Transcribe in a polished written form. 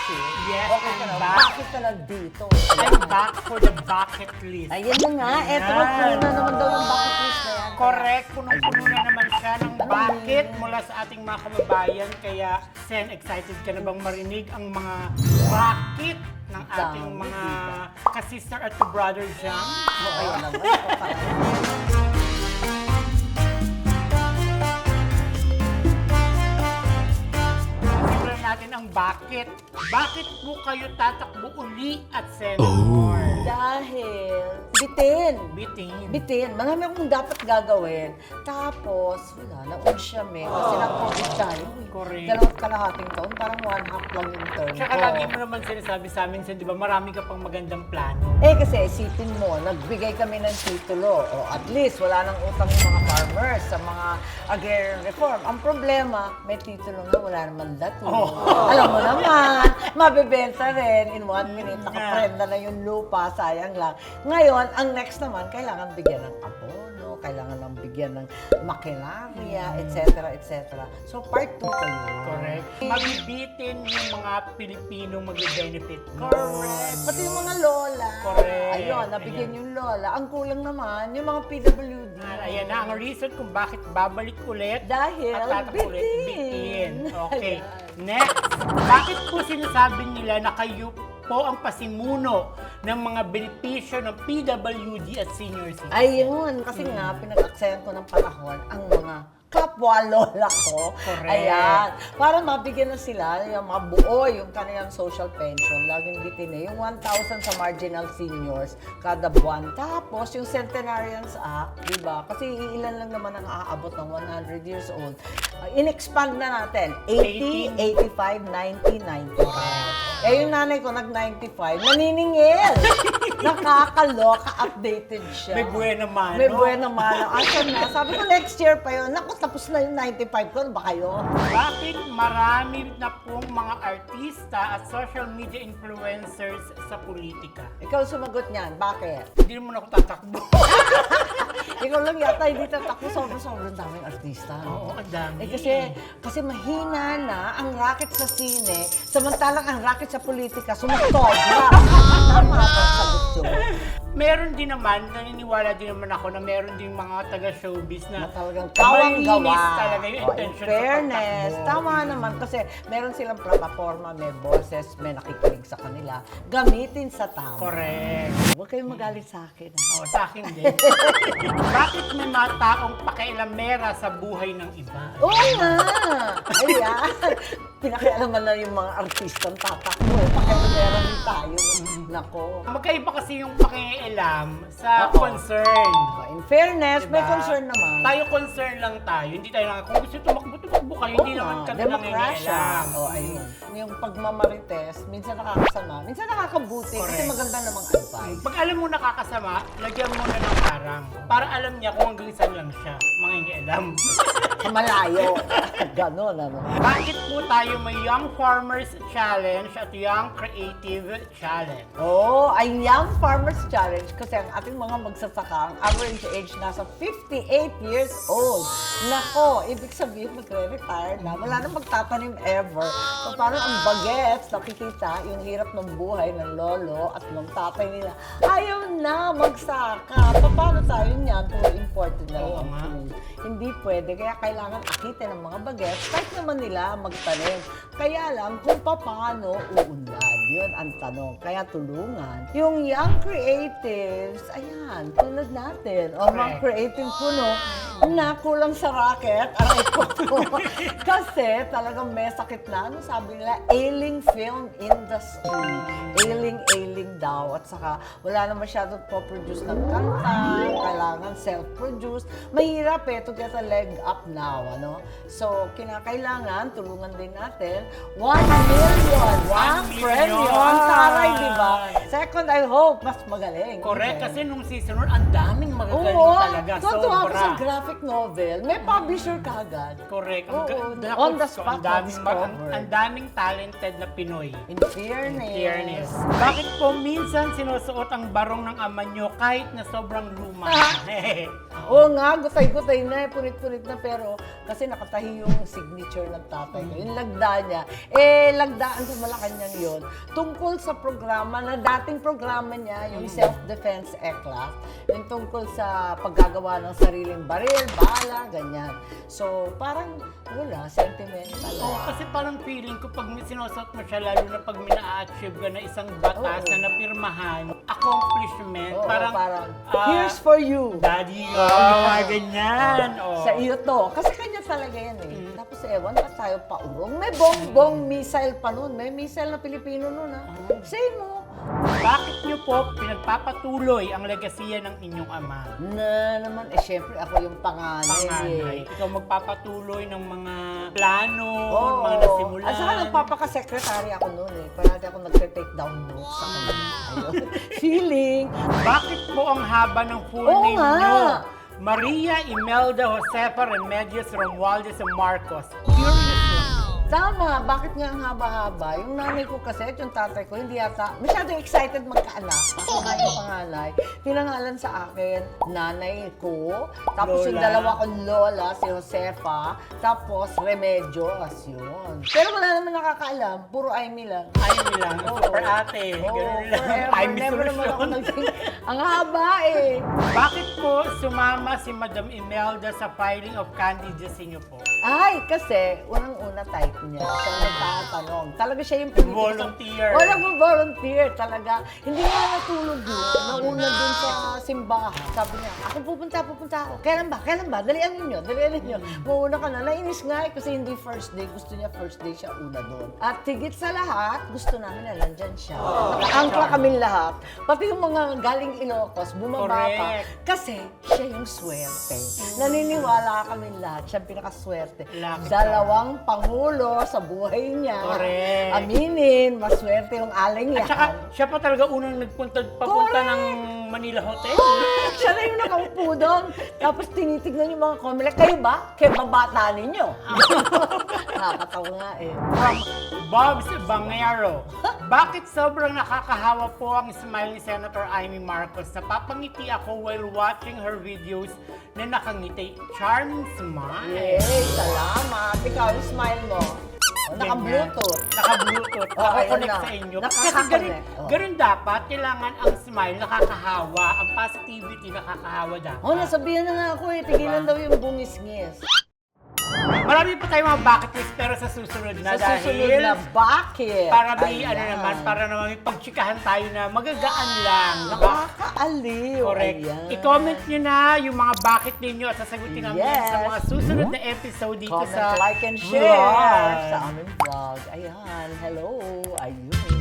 Sid? Yes, Okay ka I'm na. back. Bakit ka nandito? I'm back for the bucket list. Ayan na nga. Eto na po na naman daw yung bucket list na yan. Correct, punong-puno na naman siya ng Ano bucket yun? mula sa ating mga kababayan. Kaya, Sen, excited ka na bang marinig ang mga bucket ng ating Dami, mga diba? ka-sister at ka-brother dyan? Ayan naman. Ito pala. Simulan natin ang bucket. Bakit po kayo tatakbo uli at Senador? Dahil bitin. Bitin. Bitin. Marami akong dapat gagawin. Tapos, wala, naunsya me. Kasi na-COVID tayo. Correct. Dalawang kalahating taon, parang 1/2 lang yung term Tsaka ko. lagi mo naman sinasabi sa amin, Sen, di ba, marami ka pang magandang plano. Eh kasi isipin mo, nagbigay kami ng titulo. O at least wala nang utang yung mga farmers sa mga agrarian reform. Ang problema, may titulo nga, wala naman dato. Alam mo naman, mabibenta rin. In 1 minute, nakaprenda na yung lupa, sayang lang. Ngayon, ang next naman, kailangan bigyan ng abono, kailangan lang bigyan ng makinarya, etc. etc. So part 2 kayo. Correct. Mabibitin yung mga Pilipino mag-benefit. Correct. Pati yung mga lola. Correct. Ayun, nabigyan yung lola. Ang kulang naman, yung mga PWD. Ayan na, ang reason kung bakit babalik ulit Dahil at tatakbo ulit. bitin. Okay. Ayan. Next, bakit po sinasabi nila na kayo po ang pasimuno ng mga benepisyo ng PWD at senior citizen? Ayun, kasi nga, pinag-aksayan ko ng panahon ang mga kapwa lola ko. Correct. Ayan. Para mabigyan na sila, yung mabuo yung kanilang social pension. Laging bitin eh. Yung 1,000 sa marginal seniors kada buwan. Tapos, yung Centenarians Act, di ba? Kasi ilan lang naman ang aabot ng 100 years old. In-expand na natin. 80, 85, 90, 95. Eh, yung nanay ko nag-95, naniningil. Nakakaloka, updated siya. May buena mano. May buena mano. Asan na? Sabi ko, next year pa yun. Naku, tapos na yung 95 ko. Ano ba kayo? Bakit marami na pong mga artista at social media influencers sa politika? Ikaw sumagot niyan. Bakit? Hindi naman ako tatakbo. Ikaw lang yata hindi tatakbo. Sobrang daming artista. Oo, ang dami. Eh kasi mahina na ang racket sa sine, samantalang ang racket sa politika sumustobra. Tama ba ang sagot yun? Meron din naman, naniniwala din naman ako na meron din mga taga-showbiz na Na talagang kawang gawa. malinis talaga yung Oh, in intention fairness, sa pagtakbo. tama naman kasi meron silang plataforma, may boses, may nakikinig sa kanila. Gamitin sa tama. Correct. Huwag kayong magalit sa akin. Oo, sa akin din. Bakit may mga taong pakialamera sa buhay ng iba? Oo nga! Ayan! Pinakialaman na yung mga artistang tatakbo. Pakialamera din tayo. Nako. Magkaiba kasi yung pakialam sa Oo. concern. In fairness, may Diba? concern naman. Tayo concern lang tayo. Hindi tayo lang, kung gusto tumakbo kayo. Hindi Oo naman nga, kami demokrasya. nangingialam. O, ayun. Yung pagmamarites, minsan nakakasama, minsan nakakabuti kasi Correct. maganda namang advice. Pag alam mo nakakasama, lagyan mo na ng harang. Para alam niya kung hanggang saan lang siya. Mangingialam. Sa malayo. Ganon, ano. Bakit po tayo may Young Farmers Challenge at Young Creative Challenge? Oh, ay Young Farmers Challenge kasi ang ating mga magsasaka, ang average age nasa 58 years old. Nako, ibig sabihin magre-retire na. Wala na magtatanim ever. So parang ang bagets, nakikita yung hirap ng buhay ng lolo at ng tatay nila. Ayaw na magsaka. Paano tayo niyan? Puro imported na Oo lang ang nga. food. Hindi pwede. Kaya kailangan akitin ng mga bagets. Kahit naman nila magtanim. Kaya lang kung paano uunlad. Yun ang tanong. Kaya tulungan. Yung young creatives, ayan, tulad natin. O mga Correct. creative puno, na kulang sa racket, aray ko po. Kasi talagang may sakit na. Ano sabi nila? Ailing film industry. Ailing daw. At saka wala na masyadong po-produce ng kanta. Kailangan self-produce. Mahirap to get a leg up now. Ano? So, kinakailangan, tulungan din natin. 1 million! 1 premyo! million! Ang taray, di ba? Second, I hope, mas magaling. Correct, Okay. kasi nung season 1, ang daming magagaling Oo, talaga. totoo ako Sobra. sa graphic novel. May publisher kagad. Correct. Oo, Naku, on the spot ang daming, na-discovered. ang daming talented na Pinoy. In fairness. Fairness. Bakit po minsan sinusuot ang barong ng ama nyo kahit na sobrang luma? Oo nga, gutay-gutay na, punit-punit na, pero kasi nakatahi yung signature ng tatay ko. Yung lagda niya, lagdaan sa Malacanang yon tungkol sa programa na dating programa niya, yung Self-Defense Eclat, yung tungkol sa paggagawa ng sariling baril, bala, ganyan. So, parang, wala, sentimental. Oo, kasi parang feeling ko pag sinusot mo siya, lalo na pag mina-achieve ka na isang batas na napirmahan, accomplishment, Oo, parang here's for you. Daddy, yung mga ganyan. Sa iyo to. Kasi kanya talaga yan eh. Tapos ewan, pa tayo paurong. May bong missile pa nun. May missile na Pilipino nun ha. Say mo. Bakit niyo po pinagpapatuloy ang legasiya ng inyong ama? Na naman, syempre ako yung panganay. Ikaw magpapatuloy ng mga plano, Oo. mga nasimulan. At saka nagpapaka-secretary ako noon eh. Parati ako nagte-take down notes sa kanila. Ayun. Feeling. Bakit po ang haba ng full Oo name nga. niyo? Maria Imelda Josefa Remedios Romualdez Marcos. Curious lang. Tama, bakit nga ang haba-haba? Yung nanay ko kasi at yung tatay ko, hindi yata masyado excited magkaanak. Ako nga yung panganay. Pinangalan sa akin, nanay ko. Tapos yung Lola. dalawa kong lola, si Josefa. Tapos Remedios, yun. Pero wala naman nakakaalam. Puro Aimee lang. Ay, lang. Super ate. Ganun lang. Ay, may Never naman ako solusyon. naging... Ang haba eh. Bakit po sumama si Madam Imelda sa filing of candidacy niyo po? Ay, kasi unang-una type niya. Siya ang nagtatanong. Talaga siya yung politiko. Volunteer. Wala mo volunteer talaga. Hindi nga natulog yun. Nauna dun sa simbahan. Sabi niya, ako pupunta ako. Kailan ba? Dalian ninyo. Mauna ka na. Nainis nga eh, kasi hindi first day. Gusto niya first day siya una doon. At higit sa lahat, gusto namin na nandyan siya. Nakaangkla kaming lahat. Pati yung mga galing Ilocos, bumaba pa. Correct. Kasi siya yung swerte. Naniniwala kami lahat. Siya ang pinakaswerte. Lucky Dalawang pangulo sa buhay niya. Correct. Aminin, maswerte yung aling At yan. saka, siya pa talaga unang papunta Correct. ng Manila Hotel. Siya na yung nakaupo doon. Tapos tinitignan yung mga comment. Kayo ba? Kaya babata ninyo. Nakakatawa nga eh. Bobs Bangero. Bakit sobrang nakakahawa po ang smile ni Senator Amy Marcos? Napapangiti ako while watching her videos na nakangiti. Charming smile. Yay, salamat. Ikaw, yung smile mo. Naka-Bluetooth. Naka-Bluetooth. Oh, ayun Naka-connect na. sa inyo. Kasi Nakaka-connect. Oh. ganun dapat. Kailangan ang smile nakakahawa. Ang positivity nakakahawa dapat. Oh, nasabihan na nga ako eh. Tigilan daw yung bungis-ngis. Marami pa tayong mga bucket list pero sa susunod na Sa susunod dahil na bakit? para may Ayan. para naman may pagtsikahan tayo na magagaan lang. Diba? Nakakaaliw. Correct. Ayan. I-comment nyo na yung mga bakit ninyo at sasagutin namin yan Yes. sa mga susunod na episode dito Comment, sa like, and share vlog. sa aming vlog. Ayan. Hello. Ayun.